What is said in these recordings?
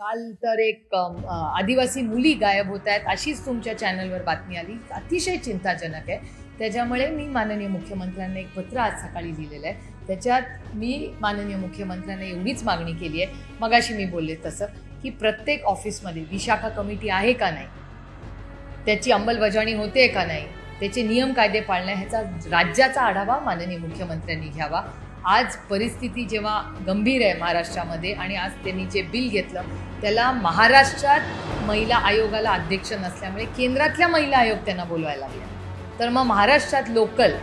काल तर एक आदिवासी मुली गायब होत आहेत अशीच तुमच्या चॅनलवर बातमी आली. अतिशय चिंताजनक आहे. त्याच्यामुळे मी माननीय मुख्यमंत्र्यांना एक पत्र आज सकाळी लिहिलेलं आहे. त्याच्यात मी माननीय मुख्यमंत्र्यांना एवढीच मागणी केली आहे, मगाशी मी बोलले तसं, की प्रत्येक ऑफिसमध्ये विशाखा कमिटी आहे का नाही, त्याची अंमलबजावणी होते का नाही, त्याचे नियम कायदे पाळणे ह्याचा राज्याचा आढावा माननीय मुख्यमंत्र्यांनी घ्यावा. आज परिस्थिती जेव्हा गंभीर आहे महाराष्ट्रामध्ये आणि आज त्यांनी जे बिल घेतलं त्याला महाराष्ट्रात महिला आयोगाला अध्यक्ष नसल्यामुळे केंद्रातल्या महिला आयोग त्यांना बोलवायला लागल्या. तर मग महाराष्ट्रात लोकल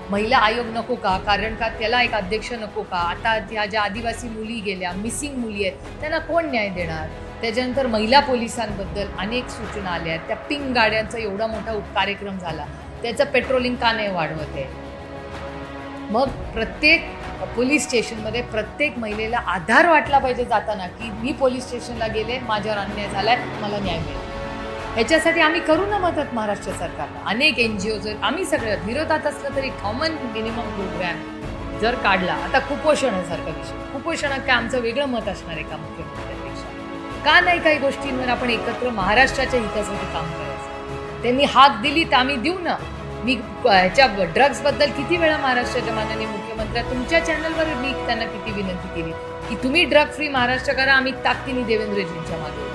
महिला आयोग नको का? कारण का त्याला एक अध्यक्ष नको का? आता त्या ज्या आदिवासी मुली गेल्या, मिसिंग मुली आहेत, त्यांना कोण न्याय देणार? त्याच्यानंतर महिला पोलिसांबद्दल अनेक सूचना आल्या आहेत. त्या पिंक गाड्यांचा एवढा मोठा कार्यक्रम झाला, त्याचं पेट्रोलिंग का नाही वाढवत आहे? मग प्रत्येक पोलीस स्टेशनमध्ये प्रत्येक महिलेला आधार वाटला पाहिजे जाताना, की मी पोलीस स्टेशनला गेले, माझ्यावर अन्याय झालाय, मला न्याय मिळेल. ह्याच्यासाठी आम्ही करू ना मदत महाराष्ट्र सरकारला. अनेक NGO जर आम्ही सगळं विरोधात असलं तरी कॉमन मिनिमम प्रोग्रॅम जर काढला, आता कुपोषणासारखा विषय, कुपोषणात काय आमचं वेगळं मत असणार आहे का मुख्यमंत्र्यांपेक्षा? का नाही काही गोष्टींवर आपण एकत्र महाराष्ट्राच्या हितासाठी काम करायचं? त्यांनी हाक दिली तर आम्ही देऊ ना. मी ह्याच्या ड्रग्सबद्दल किती वेळा महाराष्ट्राच्या माननीय मुख्यमंत्र्या तुमच्या चॅनलवर मी त्यांना किती विनंती केली की तुम्ही ड्रग फ्री महाराष्ट्र करा, आम्ही ताकदीने देवेंद्रजींच्या मागे.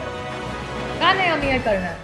का नाही आम्ही हे करणार?